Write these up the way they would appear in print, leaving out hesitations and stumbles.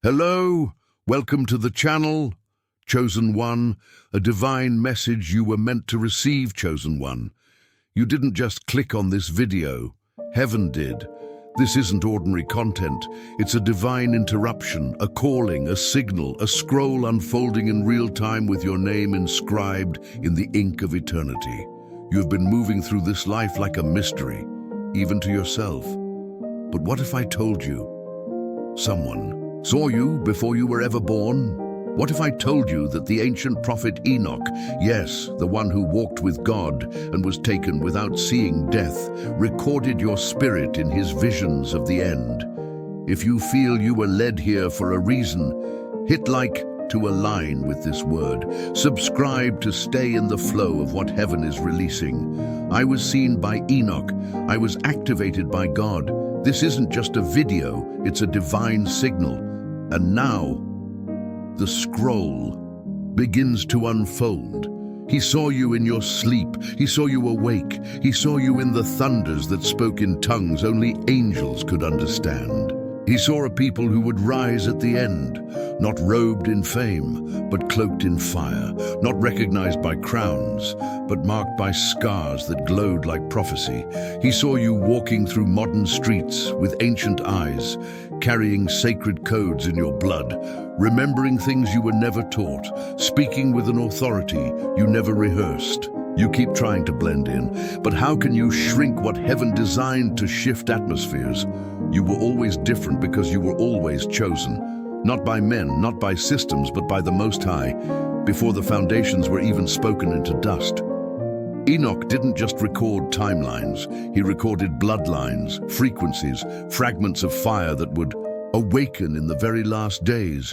Hello, welcome to the channel, Chosen One, a divine message you were meant to receive, Chosen One. You didn't just click on this video, heaven did. This isn't ordinary content, it's a divine interruption, a calling, a signal, a scroll unfolding in real time with your name inscribed in the ink of eternity. You've been moving through this life like a mystery, even to yourself. But what if I told you someone saw you before you were ever born? What if I told you that the ancient prophet Enoch, yes, the one who walked with God and was taken without seeing death, recorded your spirit in his visions of the end? If you feel you were led here for a reason, hit like to align with this word. Subscribe to stay in the flow of what heaven is releasing. I was seen by Enoch. I was activated by God. This isn't just a video, it's a divine signal. And now, the scroll begins to unfold. He saw you in your sleep. He saw you awake. He saw you in the thunders that spoke in tongues only angels could understand. He saw a people who would rise at the end, not robed in fame, but cloaked in fire, not recognized by crowns, but marked by scars that glowed like prophecy. He saw you walking through modern streets with ancient eyes, carrying sacred codes in your blood, remembering things you were never taught, speaking with an authority you never rehearsed. You keep trying to blend in, but how can you shrink what heaven designed to shift atmospheres? You were always different because you were always chosen. Not by men, not by systems, but by the Most High, before the foundations were even spoken into dust. Enoch didn't just record timelines, he recorded bloodlines, frequencies, fragments of fire that would awaken in the very last days.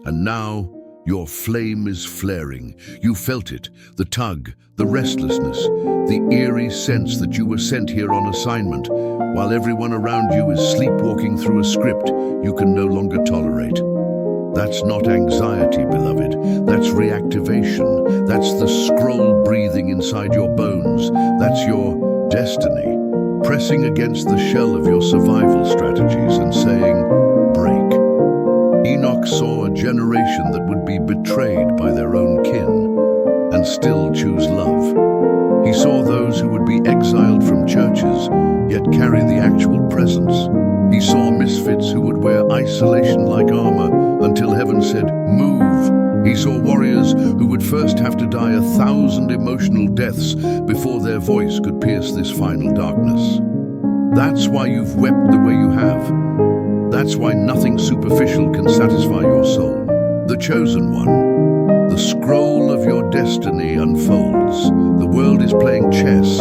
And now, your flame is flaring. You felt it, the tug, the restlessness, the eerie sense that you were sent here on assignment, while everyone around you is sleepwalking through a script you can no longer tolerate. That's not anxiety, beloved. That's reactivation. That's the scroll breathing inside your bones. That's your destiny, pressing against the shell of your survival strategies and saying, break. Enoch saw a generation that would be betrayed by their own kin and still choose love. He saw those who would be exiled from churches, yet carry the actual presence. He saw misfits who would wear isolation like armor until heaven said, move. He saw warriors who would first have to die 1,000 emotional deaths before their voice could pierce this final darkness. That's why you've wept the way you have. That's why nothing superficial can satisfy your soul. The chosen one, the scroll of your destiny unfolds. The world is playing chess,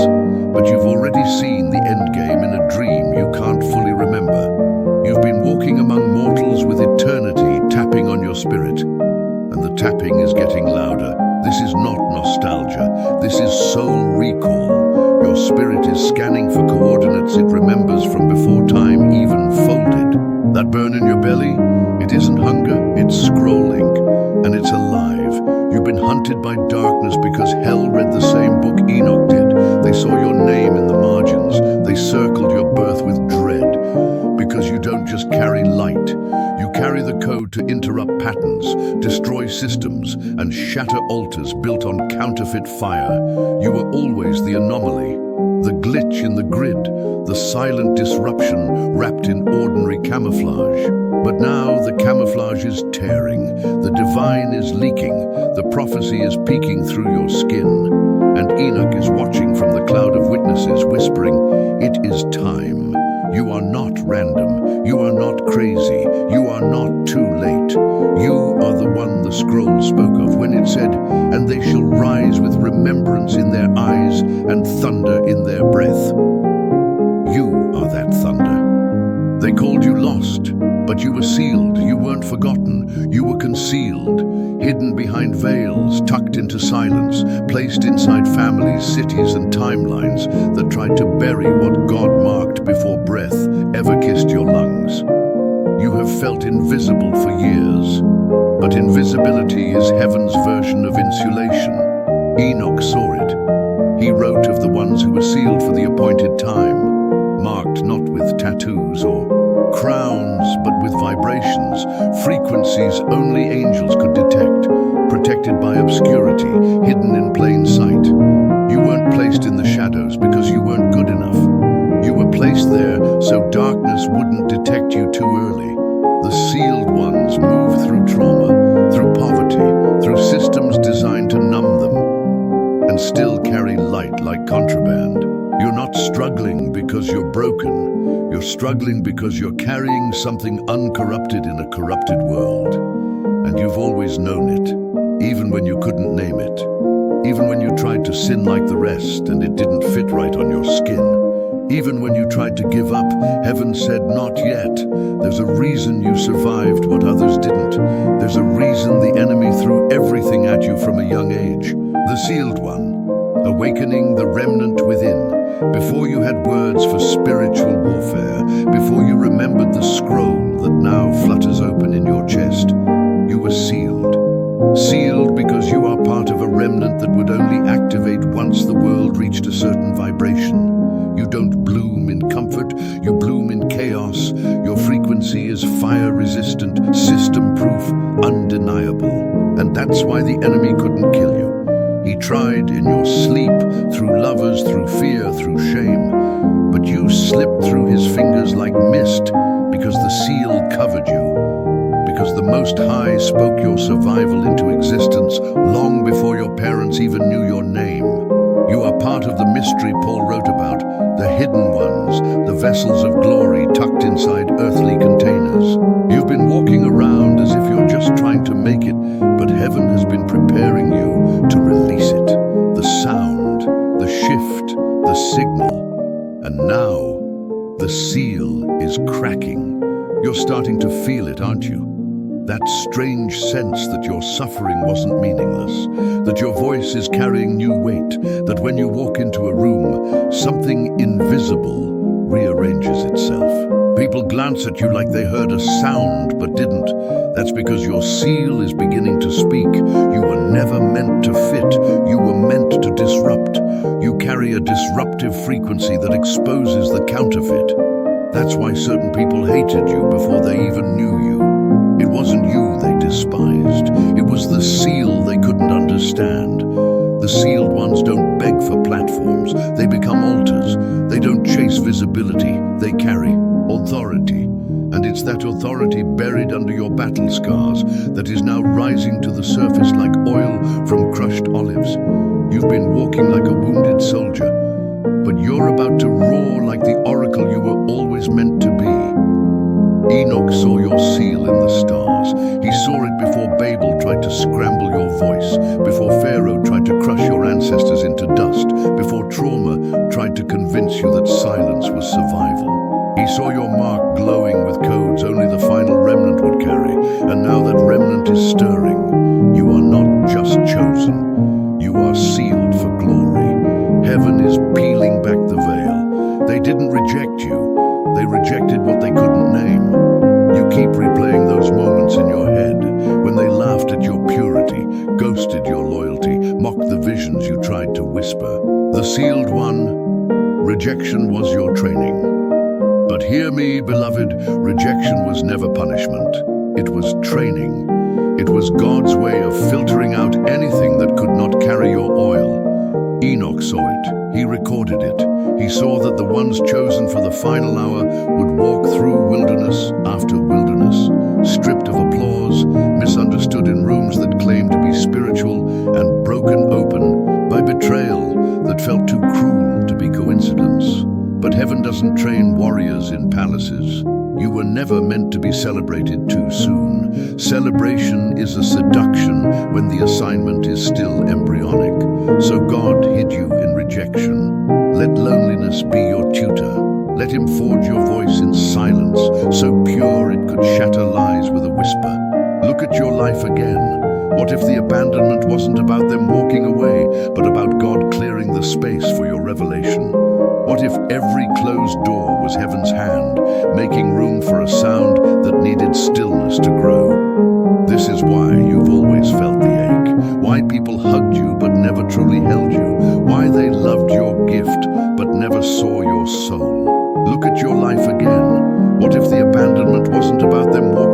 but you've already seen the endgame in a dream you can't fully remember. You've been walking among mortals with eternity tapping on your spirit, and the tapping is getting louder. This is not nostalgia, this is soul recall. Your spirit is scanning for coordinates it remembers from before time even folded. That burn in your belly, it isn't hunger, it's scrolling, and it's alive. You've been hunted by darkness because hell read the same book Enoch did. They saw your name in the margins. They circled your birth with dread. Because you don't just carry light, you carry the code to interrupt patterns, destroy systems, and shatter altars built on counterfeit fire. You were always the anomaly, the glitch in the grid, the silent disruption wrapped in ordinary camouflage. But now the camouflage is tearing, the divine is leaking, the prophecy is peeking through your skin, and Enoch is watching from the cloud of witnesses whispering, it is time. You are not random, you are not crazy, you are not too late. You are the one the scroll spoke of when it said, and they shall rise with remembrance in their eyes and thunder in their breath. You are that thunder. They called you lost, but you were sealed, you weren't forgotten, you were concealed, hidden behind veils, tucked into silence, placed inside families, cities, and timelines that tried to bury what God marked before breath ever kissed your lungs. You have felt invisible for years, but invisibility is heaven's version of insulation. Enoch saw it. He wrote of the ones who were sealed for the appointed time, marked not with tattoos or crowns, but with vibrations, frequencies only angels could detect, protected by obscurity, hidden in plain sight. You weren't placed in the shadows because you weren't good enough. You were placed there so darkness wouldn't detect you too early. The sealed ones move through trauma, through poverty, through systems designed to numb them, and still carry light like contraband. You're not struggling because you're broken. You're struggling because you're carrying something uncorrupted in a corrupted world. And you've always known it, even when you couldn't name it. Even when you tried to sin like the rest and it didn't fit right on your skin. Even when you tried to give up, heaven said, not yet. There's a reason you survived what others didn't. There's a reason the enemy threw everything at you from a young age. The sealed one, awakening the remnant within. Before you had words for spiritual warfare, before you remembered the scroll that now flutters open in your chest, you were sealed. Sealed because you are part of a remnant that would only activate once the world reached a certain vibration. You don't bloom in comfort, you bloom in chaos. Your frequency is fire-resistant, system-proof, undeniable. And that's why the enemy couldn't kill you. He tried in your sleep, through lovers, through fear, through shame. But you slipped through his fingers like mist because the seal covered you. Because the Most High spoke your survival into existence long before your parents even knew your name. You are part of the mystery Paul wrote about, the hidden ones, the vessels of glory tucked inside earthly containers. You've been walking around as if you're just trying to make it, but heaven has been preparing you to release it. The sound, the shift, the signal. And now, the seal is cracking. You're starting to feel it, aren't you? That strange sense that your suffering wasn't meaningless, that your voice is carrying new weight, that when you walk into a room, something invisible rearranges itself. People glance at you like they heard a sound but didn't. That's because your seal is beginning to speak. You were never meant to fit. You were meant to disrupt. You carry a disruptive frequency that exposes the counterfeit. That's why certain people hated you before they even knew you. It wasn't you they despised. It was the seal they couldn't understand. The sealed ones don't beg for platforms. They become altars. They don't chase visibility. They carry authority. And it's that authority buried under your battle scars that is now rising to the surface like oil from crushed olives. You've been walking like a wounded soldier, but you're about to roar like the oracle you were always meant to be. Enoch saw your seal in the stars. He saw it before Babel tried to scramble your voice, before Pharaoh tried to crush your ancestors into dust, before trauma tried to convince you that silence was survival. He saw your mark glowing with codes only the final remnant would carry, and now that remnant is stirring. You are not just chosen. You are sealed for glory. Heaven is peeling back the veil. They didn't reject you. They rejected what they couldn't name. You keep replaying those moments in your head when they laughed at your purity, ghosted your loyalty, mocked the visions you tried to whisper. The sealed one, rejection was your training. But hear me, beloved, rejection was never punishment. It was training. It was God's way of filtering out anything that could not carry your oil. Enoch saw it. He recorded it. He saw that the ones chosen for the final hour would walk through wilderness after wilderness, stripped of applause, misunderstood in rooms that claimed to be spiritual, and broken open by betrayal that felt too cruel to be coincidence. But heaven doesn't train warriors in palaces. You were never meant to be celebrated too soon. Celebration is a seduction when the assignment is still embryonic. So God hid you in rejection. Let loneliness be your tutor. Let him forge your voice in silence, so pure it could shatter lies with a whisper. Look at your life again. What if the abandonment wasn't about them walking away, but about God clearing the space for your revelation? What if every closed door was heaven's hand, making room for a sound that needed stillness to grow? This is why you've always felt the ache, why people hugged you but never truly held you, why they loved your gift but never saw your soul. Look at your life again. What if the abandonment wasn't about them walking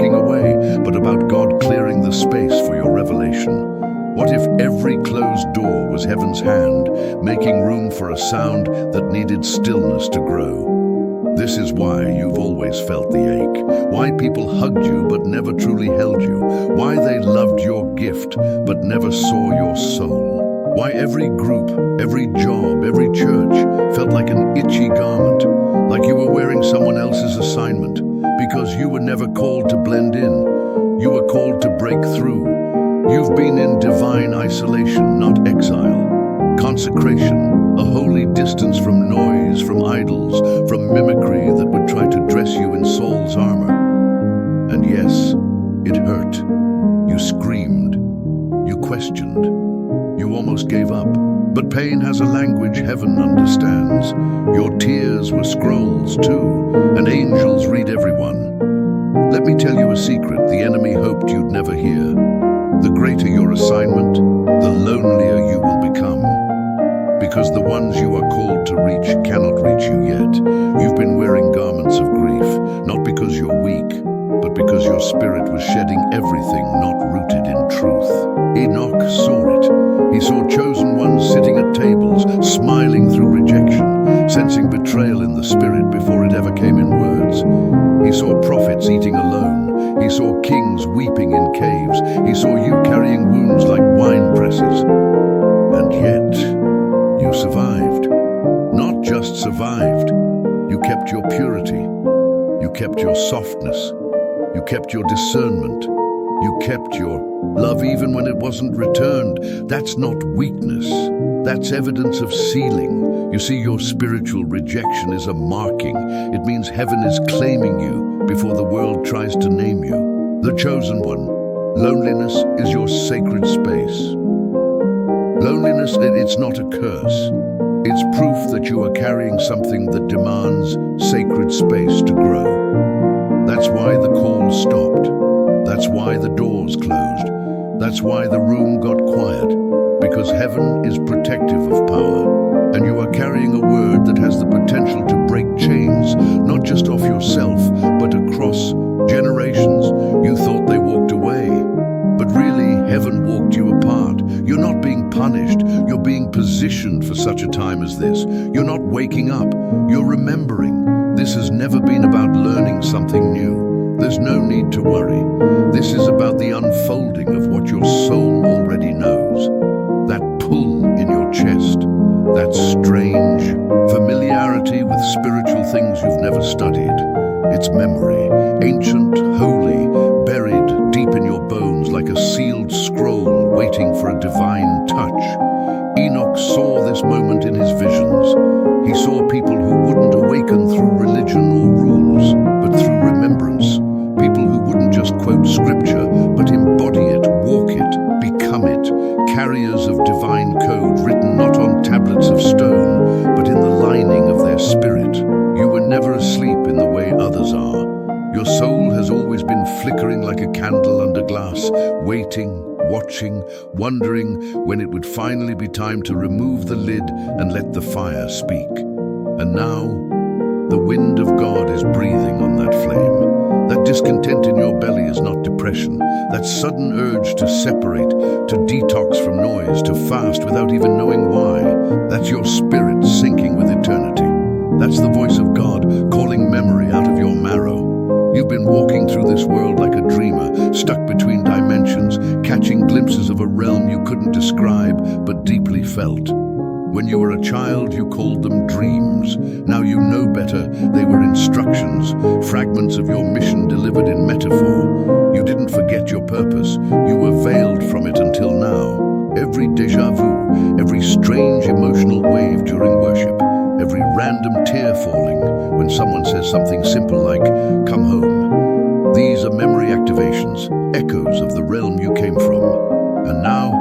door was heaven's hand, making room for a sound that needed stillness to grow. This is why you've always felt the ache, why people hugged you but never truly held you, why they loved your gift but never saw your soul, why every group, every job, every church felt like an itchy garment, like you were wearing someone else's assignment, because you were never called to blend in, you were called to break through. You've been in divine isolation, not exile. Consecration, a holy distance from noise, from idols, from mimicry that would try to dress you in Saul's armor. And yes, it hurt. You screamed. You questioned. You almost gave up. But pain has a language heaven understands. Your tears were scrolls too, and angels read everyone. Let me tell you a secret the enemy hoped you'd never hear. The greater your assignment, the lonelier you will become. Because the ones you are called to reach cannot reach you yet. You've been wearing garments of grief, not because you're weak, but because your spirit was shedding everything not rooted in truth. Enoch saw it. He saw chosen ones sitting at tables, smiling through rejection, sensing betrayal in the spirit before it ever came in words. He saw prophets eating alone. He saw kings weeping in caves. He saw you carrying wounds like wine presses. And yet, you survived. Not just survived. You kept your purity. You kept your softness. You kept your discernment. You kept your love even when it wasn't returned. That's not weakness. That's evidence of sealing. You see, your spiritual rejection is a marking. It means heaven is claiming you before the world tries to name you. The chosen one. Loneliness is your sacred space. Loneliness, it's not a curse. It's proof that you are carrying something that demands sacred space to grow. That's why the call stopped. That's why the doors closed. That's why the room got quiet. Because heaven is protective of power. And you are carrying a word that has the potential to break chains, not just off yourself, but across generations. You thought they walked away. But really, heaven walked you apart. You're not being punished. You're being positioned for such a time as this. You're not waking up. You're remembering. This has never been about learning something new. There's no need to worry. This is about the unfolding of what your soul already knows. That pull in your chest. That strange familiarity with spiritual things you've never studied. It's memory, ancient, holy, buried deep in your bones like a sealed scroll waiting for a divine touch. Enoch saw this moment in his visions. He saw people who wouldn't awaken through religion or rules, but through remembrance. People who wouldn't just quote scripture, but embody it, walk it, become it. Carriers of divine code written not on tablets of stone, but in the lining of their spirit. You were never asleep in the way others are. Your soul has always been flickering like a candle under glass, waiting, watching, wondering when it would finally be time to remove the lid and let the fire speak. And now, the wind of God is breathing on that flame. That discontent in your belly is not depression. That sudden urge to separate, to detox from noise, to fast without even knowing why. That's your spirit syncing with eternity. That's the voice of God calling memory out of your marrow. You've been walking through this world like a dreamer, stuck between dimensions, catching glimpses of a realm you couldn't describe but deeply felt. When you were a child, you called them dreams. Now you know better. They were instructions, fragments of your mission delivered in metaphor. You didn't forget your purpose. You were veiled from it until now. Every déjà vu, every strange emotional wave during worship, every random tear falling when someone says something simple like, "Come home." These are memory activations, echoes of the realm you came from. And now,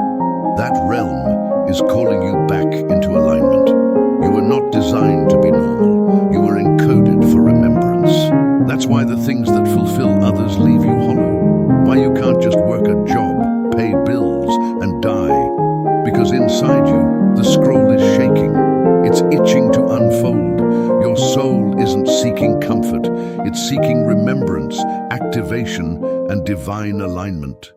that realm is calling you back into alignment. You were not designed to be normal. You were encoded for remembrance. That's why the things that fulfill others leave you hollow. Why you can't just work a job, pay bills, and die. Because inside you, the scroll is shaking. It's itching to unfold. Your soul isn't seeking comfort. It's seeking remembrance, activation, and divine alignment.